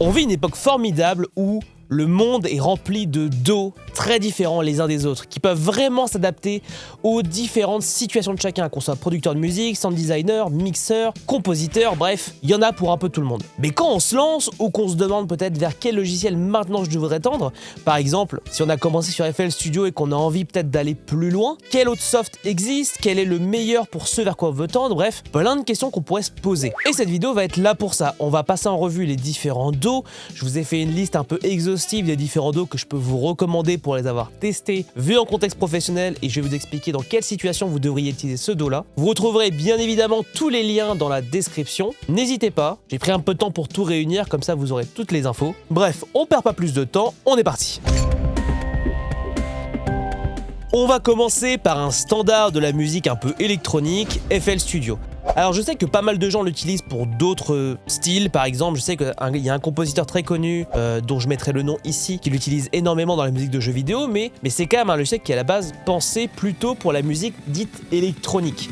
On vit une époque formidable où le monde est rempli de dos très différents les uns des autres, qui peuvent vraiment s'adapter aux différentes situations de chacun, qu'on soit producteur de musique, sound designer, mixeur, compositeur, bref, il y en a pour un peu tout le monde. Mais quand on se lance ou qu'on se demande peut-être vers quel logiciel maintenant je devrais tendre, par exemple, si on a commencé sur FL Studio et qu'on a envie peut-être d'aller plus loin, quel autre soft existe, quel est le meilleur pour ce vers quoi on veut tendre, bref, plein de questions qu'on pourrait se poser. Et cette vidéo va être là pour ça. On va passer en revue les différents dos. Je vous ai fait une liste un peu exhaustive des différents dos que je peux vous recommander pour les avoir testés, vus en contexte professionnel, et je vais vous expliquer dans quelle situation vous devriez utiliser ce dos-là. Vous retrouverez bien évidemment tous les liens dans la description. N'hésitez pas, j'ai pris un peu de temps pour tout réunir, comme ça vous aurez toutes les infos. Bref, on perd pas plus de temps, on est parti. On va commencer par un standard de la musique un peu électronique, FL Studio. Alors je sais que pas mal de gens l'utilisent pour d'autres styles, par exemple je sais qu'il y a un compositeur très connu dont je mettrai le nom ici qui l'utilise énormément dans la musique de jeux vidéo, mais c'est quand même un logiciel qui est à la base pensé plutôt pour la musique dite électronique.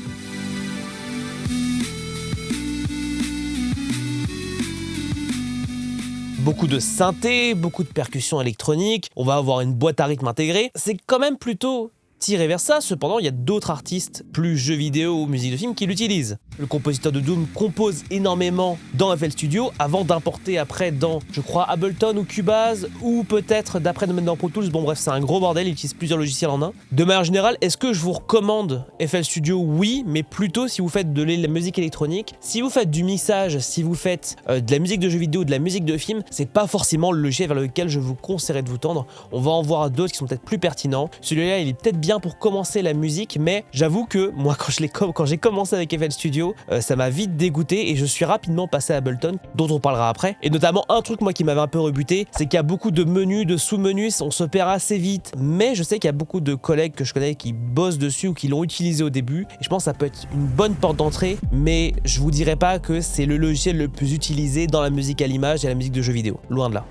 Beaucoup de synthé, beaucoup de percussions électroniques, on va avoir une boîte à rythme intégrée, c'est quand même plutôt tiré vers ça. Cependant, il y a d'autres artistes, plus jeux vidéo ou musique de film, qui l'utilisent. Le compositeur de Doom compose énormément dans FL Studio avant d'importer après dans, je crois, Ableton ou Cubase, ou peut-être d'après de mettre dans Pro Tools. Bon bref, c'est un gros bordel, il utilise plusieurs logiciels en un. De manière générale, est-ce que je vous recommande FL Studio? Oui, mais plutôt si vous faites de la musique électronique. Si vous faites du mixage, si vous faites de la musique de jeux vidéo, de la musique de film, c'est pas forcément le logiciel vers lequel je vous conseillerais de vous tendre. On va en voir d'autres qui sont peut-être plus pertinents. Celui-là, il est peut-être bien pour commencer la musique, mais j'avoue que moi quand j'ai commencé avec FL Studio, ça m'a vite dégoûté et je suis rapidement passé à Ableton, dont on parlera après. Et notamment un truc moi qui m'avait un peu rebuté, c'est qu'il y a beaucoup de menus, de sous-menus, on se perd assez vite, mais je sais qu'il y a beaucoup de collègues que je connais qui bossent dessus ou qui l'ont utilisé au début, et je pense que ça peut être une bonne porte d'entrée, mais je vous dirais pas que c'est le logiciel le plus utilisé dans la musique à l'image et la musique de jeux vidéo, loin de là.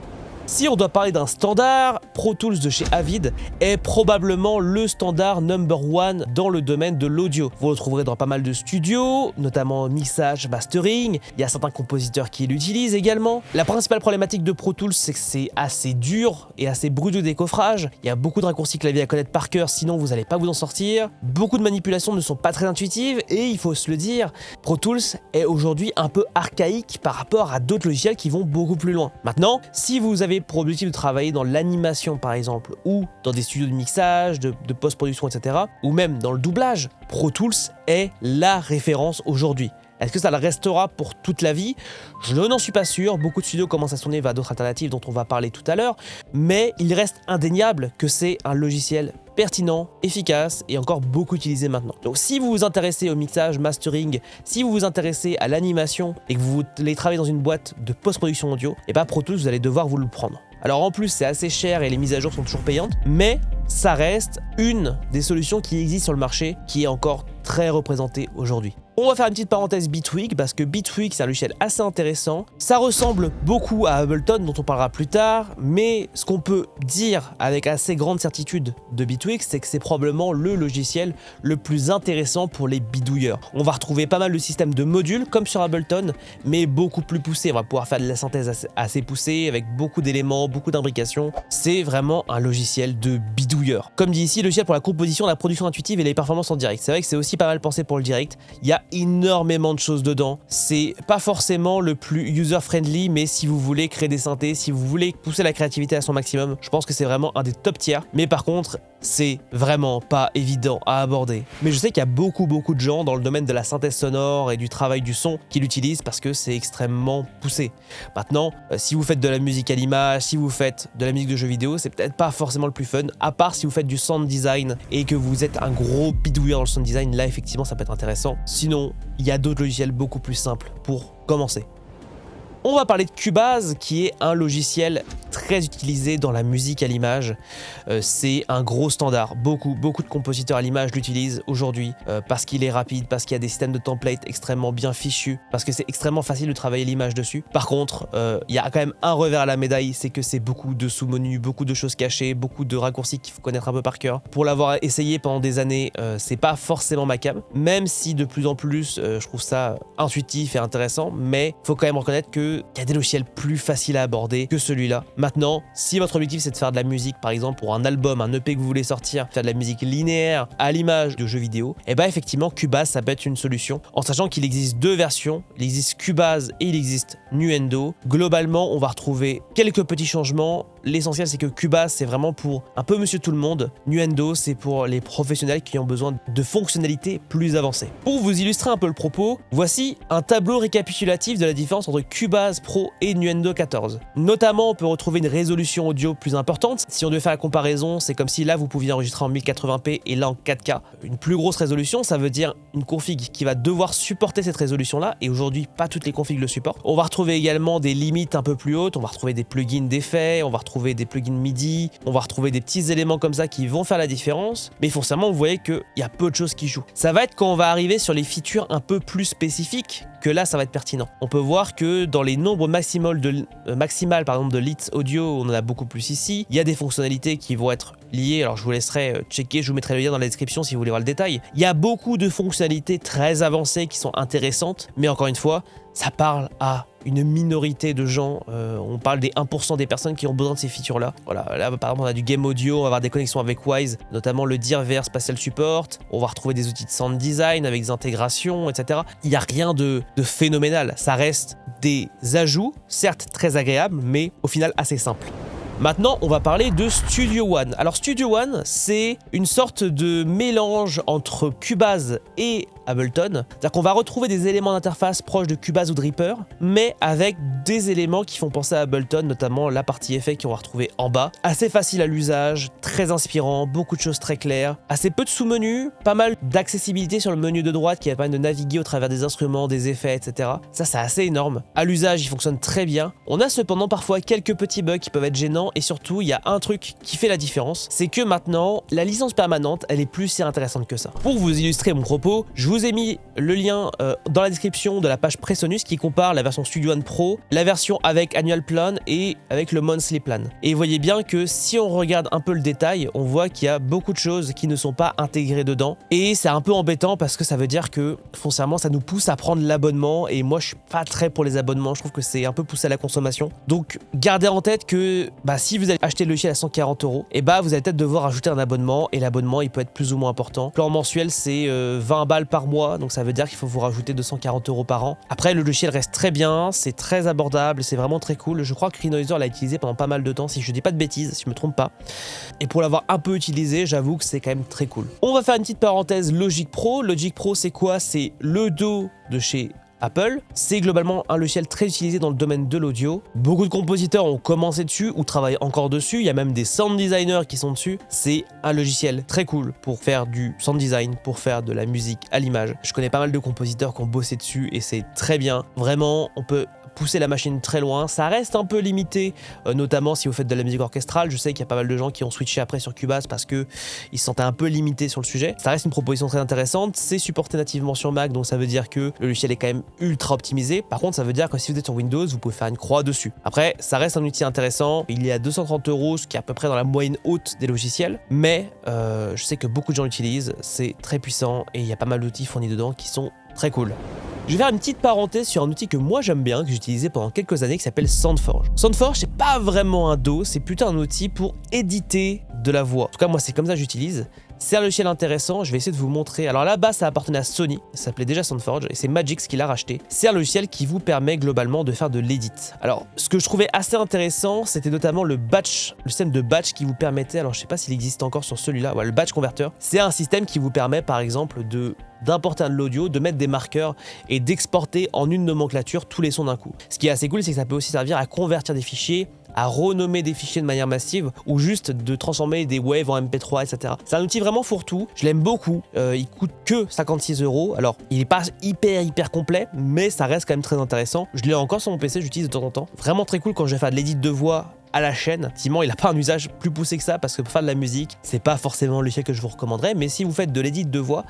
Si on doit parler d'un standard, Pro Tools de chez Avid est probablement le standard number one dans le domaine de l'audio. Vous le retrouverez dans pas mal de studios, notamment mixage, mastering, il y a certains compositeurs qui l'utilisent également. La principale problématique de Pro Tools, c'est que c'est assez dur et assez brut de décoffrage. Il y a beaucoup de raccourcis clavier à connaître par cœur, sinon vous n'allez pas vous en sortir. Beaucoup de manipulations ne sont pas très intuitives et il faut se le dire, Pro Tools est aujourd'hui un peu archaïque par rapport à d'autres logiciels qui vont beaucoup plus loin. Maintenant, si vous avez pour objectif de travailler dans l'animation par exemple, ou dans des studios de mixage, de post-production, etc., ou même dans le doublage, Pro Tools est la référence aujourd'hui. Est-ce que ça le restera pour toute la vie? Je n'en suis pas sûr, beaucoup de studios commencent à se tourner vers d'autres alternatives dont on va parler tout à l'heure, mais il reste indéniable que c'est un logiciel pertinent, efficace et encore beaucoup utilisé maintenant. Donc si vous vous intéressez au mixage, mastering, si vous vous intéressez à l'animation et que vous voulez travailler dans une boîte de post-production audio, et pas Pro Tools, vous allez devoir vous le prendre. Alors en plus c'est assez cher et les mises à jour sont toujours payantes, mais ça reste une des solutions qui existent sur le marché qui est encore très représentée aujourd'hui. On va faire une petite parenthèse Bitwig parce que Bitwig c'est un logiciel assez intéressant. Ça ressemble beaucoup à Ableton dont on parlera plus tard, mais ce qu'on peut dire avec assez grande certitude de Bitwig, c'est que c'est probablement le logiciel le plus intéressant pour les bidouilleurs. On va retrouver pas mal de systèmes de modules comme sur Ableton, mais beaucoup plus poussés. On va pouvoir faire de la synthèse assez poussée avec beaucoup d'éléments, beaucoup d'imbrications. C'est vraiment un logiciel de bidouilleur. Comme dit ici, le logiciel pour la composition, la production intuitive et les performances en direct. C'est vrai que c'est aussi pas mal pensé pour le direct. Il y a énormément de choses dedans. C'est pas forcément le plus user-friendly, mais si vous voulez créer des synthés, si vous voulez pousser la créativité à son maximum, je pense que c'est vraiment un des top tiers. Mais par contre, c'est vraiment pas évident à aborder. Mais je sais qu'il y a beaucoup de gens dans le domaine de la synthèse sonore et du travail du son qui l'utilisent parce que c'est extrêmement poussé. Maintenant, si vous faites de la musique à l'image, si vous faites de la musique de jeux vidéo, c'est peut-être pas forcément le plus fun, à part si vous faites du sound design et que vous êtes un gros bidouilleur dans le sound design, là effectivement ça peut être intéressant. Sinon, il y a d'autres logiciels beaucoup plus simples pour commencer. On va parler de Cubase, qui est un logiciel très utilisé dans la musique à l'image. C'est un gros standard. Beaucoup de compositeurs à l'image l'utilisent aujourd'hui parce qu'il est rapide, parce qu'il y a des systèmes de templates extrêmement bien fichus, parce que c'est extrêmement facile de travailler l'image dessus. Par contre, il y a quand même un revers à la médaille, c'est que c'est beaucoup de sous-menus, beaucoup de choses cachées, beaucoup de raccourcis qu'il faut connaître un peu par cœur. Pour l'avoir essayé pendant des années, c'est pas forcément ma came, même si de plus en plus je trouve ça intuitif et intéressant, mais faut quand même reconnaître que qu'il y a des logiciels plus faciles à aborder que celui-là. Maintenant, si votre objectif c'est de faire de la musique, par exemple pour un album, un EP que vous voulez sortir, faire de la musique linéaire à l'image de jeux vidéo, et bah effectivement Cubase ça peut être une solution, en sachant qu'il existe deux versions, il existe Cubase et il existe Nuendo. Globalement, on va retrouver quelques petits changements. L'essentiel c'est que Cubase c'est vraiment pour un peu monsieur tout le monde, Nuendo c'est pour les professionnels qui ont besoin de fonctionnalités plus avancées. Pour vous illustrer un peu le propos, voici un tableau récapitulatif de la différence entre Cubase Pro et Nuendo 14. Notamment, on peut retrouver une résolution audio plus importante. Si on devait faire la comparaison, c'est comme si là vous pouviez enregistrer en 1080p et là en 4K. Une plus grosse résolution, ça veut dire une config qui va devoir supporter cette résolution là, et aujourd'hui pas toutes les configs le supportent. On va retrouver également des limites un peu plus hautes, on va retrouver des plugins d'effets, on va retrouver des plugins MIDI, on va retrouver des petits éléments comme ça qui vont faire la différence, mais forcément vous voyez qu'il y a peu de choses qui jouent. Ça va être quand on va arriver sur les features un peu plus spécifiques que là ça va être pertinent. On peut voir que dans les nombres maximales par exemple de leads audio, on en a beaucoup plus ici. Il y a des fonctionnalités qui vont être liées, alors je vous laisserai checker, je vous mettrai le lien dans la description si vous voulez voir le détail. Il y a beaucoup de fonctionnalités très avancées qui sont intéressantes, mais encore une fois, ça parle à une minorité de gens, on parle des 1% des personnes qui ont besoin de ces features-là. Voilà, là par exemple on a du game audio, on va avoir des connexions avec Wise, notamment le DIR VR Spatial Support, on va retrouver des outils de sound design avec des intégrations, etc. Il n'y a rien de phénoménal, ça reste des ajouts, certes très agréables, mais au final assez simples. Maintenant, on va parler de Studio One. Alors Studio One, c'est une sorte de mélange entre Cubase et Ableton. C'est-à-dire qu'on va retrouver des éléments d'interface proches de Cubase ou de Reaper, mais avec des éléments qui font penser à Ableton, notamment la partie effet qu'on va retrouver en bas. Assez facile à l'usage, très inspirant, beaucoup de choses très claires, assez peu de sous-menus, pas mal d'accessibilité sur le menu de droite qui va permettre de naviguer au travers des instruments, des effets, etc. Ça, c'est assez énorme. À l'usage, il fonctionne très bien. On a cependant parfois quelques petits bugs qui peuvent être gênants, et surtout, il y a un truc qui fait la différence, c'est que maintenant, la licence permanente, elle est plus si intéressante que ça. Pour vous illustrer mon propos, je vous ai mis le lien dans la description de la page Presonus qui compare la version Studio One Pro, la version avec Annual Plan et avec le Monthly Plan. Et vous voyez bien que si on regarde un peu le détail, on voit qu'il y a beaucoup de choses qui ne sont pas intégrées dedans. Et c'est un peu embêtant parce que ça veut dire que foncièrement, ça nous pousse à prendre l'abonnement. Et moi, je suis pas très pour les abonnements. Je trouve que c'est un peu poussé à la consommation. Donc, gardez en tête que si vous allez acheter le logiciel à 140 €, et vous allez peut-être devoir ajouter un abonnement. Et l'abonnement, il peut être plus ou moins important. Le plan mensuel, c'est 20 balles par mois. Donc ça veut dire qu'il faut vous rajouter 240 € par an. Après, le logiciel reste très bien, c'est très abordable, c'est vraiment très cool. Je crois que Renoiser l'a utilisé pendant pas mal de temps, si je dis pas de bêtises, si je me trompe pas. Et pour l'avoir un peu utilisé, j'avoue que c'est quand même très cool. On va faire une petite parenthèse Logic Pro. Logic Pro, c'est quoi? C'est le dos de chez Apple. C'est globalement un logiciel très utilisé dans le domaine de l'audio. Beaucoup de compositeurs ont commencé dessus ou travaillent encore dessus. Il y a même des sound designers qui sont dessus. C'est un logiciel très cool pour faire du sound design, pour faire de la musique à l'image. Je connais pas mal de compositeurs qui ont bossé dessus et c'est très bien. Vraiment, on peut pousser la machine très loin. Ça reste un peu limité, notamment si vous faites de la musique orchestrale. Je sais qu'il y a pas mal de gens qui ont switché après sur Cubase parce qu'ils se sentaient un peu limités sur le sujet. Ça reste une proposition très intéressante. C'est supporté nativement sur Mac, donc ça veut dire que le logiciel est quand même ultra optimisé. Par contre, ça veut dire que si vous êtes sur Windows, vous pouvez faire une croix dessus. Après, ça reste un outil intéressant. Il est à 230 €, ce qui est à peu près dans la moyenne haute des logiciels. Mais je sais que beaucoup de gens l'utilisent. C'est très puissant et il y a pas mal d'outils fournis dedans qui sont très cool. Je vais faire une petite parenthèse sur un outil que moi j'aime bien, que j'ai utilisé pendant quelques années, qui s'appelle SoundForge. SoundForge, c'est pas vraiment un DAW, c'est plutôt un outil pour éditer de la voix. En tout cas, moi, c'est comme ça que j'utilise. C'est un logiciel intéressant, je vais essayer de vous montrer. Alors là-bas, ça appartenait à Sony, ça s'appelait déjà SoundForge, et c'est Magix qui l'a racheté. C'est un logiciel qui vous permet globalement de faire de l'édit. Alors, ce que je trouvais assez intéressant, c'était notamment le batch, le système de batch qui vous permettait, alors je sais pas s'il existe encore sur celui-là, le batch converter. C'est un système qui vous permet, par exemple, d'importer de l'audio, de mettre des marqueurs et d'exporter en une nomenclature tous les sons d'un coup. Ce qui est assez cool, c'est que ça peut aussi servir à convertir des fichiers, à renommer des fichiers de manière massive ou juste de transformer des waves en MP3, etc. C'est un outil vraiment fourre-tout, je l'aime beaucoup, il coûte que 56 €. Alors, il est pas hyper complet, mais ça reste quand même très intéressant. Je l'ai encore sur mon PC, j'utilise de temps en temps. Vraiment très cool quand je vais faire de l'édit de voix à la chaîne. Effectivement, il n'a pas un usage plus poussé que ça parce que pour faire de la musique, c'est pas forcément le logiciel que je vous recommanderais, mais si vous faites de l'édit de voix,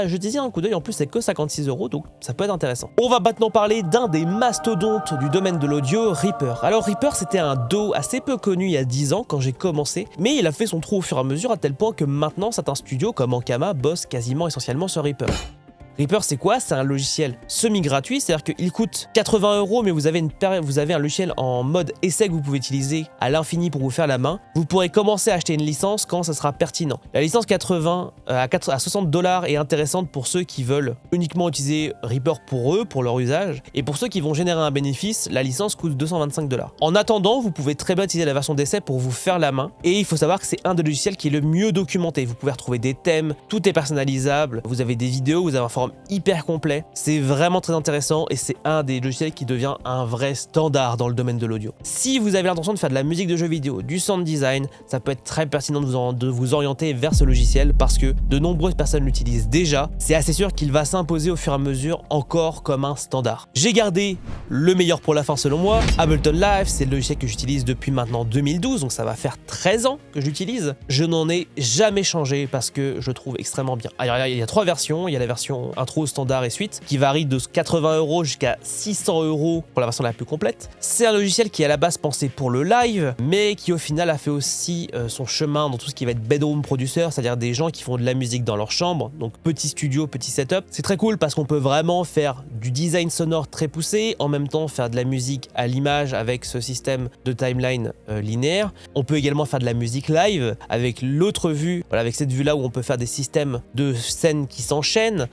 jetez-y un coup d'œil. En plus, c'est que 56 €, donc ça peut être intéressant. On va maintenant parler d'un des mastodontes du domaine de l'audio, Reaper. Alors Reaper, c'était un DAW assez peu connu il y a 10 ans quand j'ai commencé, mais il a fait son trou au fur et à mesure à tel point que maintenant certains studios comme Ankama bossent quasiment essentiellement sur Reaper. Reaper, c'est quoi? C'est un logiciel semi-gratuit, c'est-à-dire qu'il coûte 80 € mais vous avez un logiciel en mode essai que vous pouvez utiliser à l'infini pour vous faire la main. Vous pourrez commencer à acheter une licence quand ça sera pertinent. La licence 80 à 60 $ est intéressante pour ceux qui veulent uniquement utiliser Reaper pour eux, pour leur usage, et pour ceux qui vont générer un bénéfice, la licence coûte 225 $. En attendant, vous pouvez très bien utiliser la version d'essai pour vous faire la main, et il faut savoir que c'est un des logiciels qui est le mieux documenté. Vous pouvez retrouver des thèmes, tout est personnalisable, vous avez des vidéos, vous avez un forum hyper complet, c'est vraiment très intéressant et c'est un des logiciels qui devient un vrai standard dans le domaine de l'audio. Si vous avez l'intention de faire de la musique de jeux vidéo, du sound design, ça peut être très pertinent de vous orienter vers ce logiciel parce que de nombreuses personnes l'utilisent déjà. C'est assez sûr qu'il va s'imposer au fur et à mesure encore comme un standard. J'ai gardé le meilleur pour la fin selon moi. Ableton Live, c'est le logiciel que j'utilise depuis maintenant 2012, donc ça va faire 13 ans que j'utilise. Je n'en ai jamais changé parce que je trouve extrêmement bien. Alors, il y a 3 versions, il y a la version intro, standard et suite qui varie de 80 € jusqu'à 600 € pour la version la plus complète. C'est un logiciel qui est à la base pensé pour le live, mais qui au final a fait aussi son chemin dans tout ce qui va être bedroom producer, c'est-à-dire des gens qui font de la musique dans leur chambre, donc petit studio, petit setup. C'est très cool parce qu'on peut vraiment faire du design sonore très poussé, en même temps faire de la musique à l'image avec ce système de timeline linéaire. On peut également faire de la musique live avec l'autre vue, voilà, avec cette vue-là où on peut faire des systèmes de scènes qui s'enchaînent.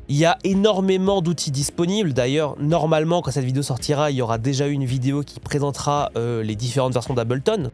Il y a énormément d'outils disponibles. D'ailleurs, normalement, quand cette vidéo sortira, il y aura déjà eu une vidéo qui présentera les différentes versions d'Ableton.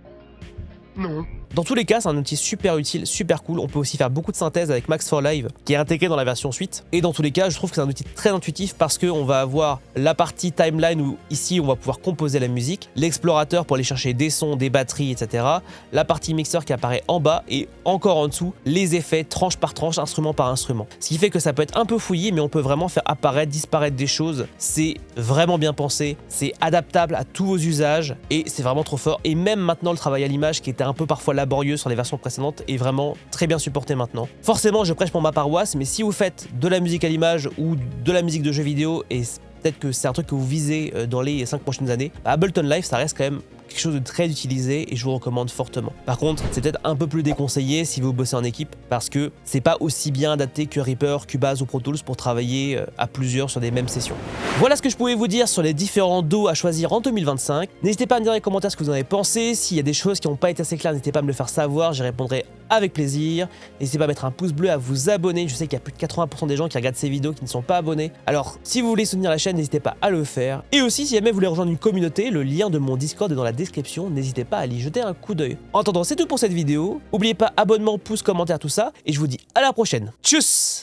Non. Dans tous les cas, c'est un outil super utile, super cool. On peut aussi faire beaucoup de synthèse avec Max for Live qui est intégré dans la version suite. Et dans tous les cas, je trouve que c'est un outil très intuitif parce qu'on va avoir la partie timeline où ici on va pouvoir composer la musique, l'explorateur pour aller chercher des sons, des batteries, etc. La partie mixeur qui apparaît en bas et encore en dessous, les effets tranche par tranche, instrument par instrument. Ce qui fait que ça peut être un peu fouillé, mais on peut vraiment faire apparaître, disparaître des choses. C'est vraiment bien pensé, c'est adaptable à tous vos usages et c'est vraiment trop fort. Et même maintenant, le travail à l'image qui était un peu parfois laborieux sur les versions précédentes est vraiment très bien supporté maintenant. Forcément, je prêche pour ma paroisse, mais si vous faites de la musique à l'image ou de la musique de jeux vidéo, et peut-être que c'est un truc que vous visez dans les 5 prochaines années, Ableton Live, ça reste quand même quelque chose de très utilisé et je vous recommande fortement. Par contre, c'est peut-être un peu plus déconseillé si vous bossez en équipe parce que c'est pas aussi bien adapté que Reaper, Cubase ou Pro Tools pour travailler à plusieurs sur des mêmes sessions. Voilà ce que je pouvais vous dire sur les différents DAW à choisir en 2025. N'hésitez pas à me dire dans les commentaires ce que vous en avez pensé. S'il y a des choses qui n'ont pas été assez claires, n'hésitez pas à me le faire savoir, j'y répondrai avec plaisir. N'hésitez pas à mettre un pouce bleu, à vous abonner. Je sais qu'il y a plus de 80% des gens qui regardent ces vidéos qui ne sont pas abonnés. Alors, si vous voulez soutenir la chaîne, n'hésitez pas à le faire. Et aussi, si jamais vous voulez rejoindre une communauté, le lien de mon Discord est dans la description. N'hésitez pas à y jeter un coup d'œil. En attendant, c'est tout pour cette vidéo. N'oubliez pas abonnement, pouce, commentaire, tout ça. Et je vous dis à la prochaine. Tchuss!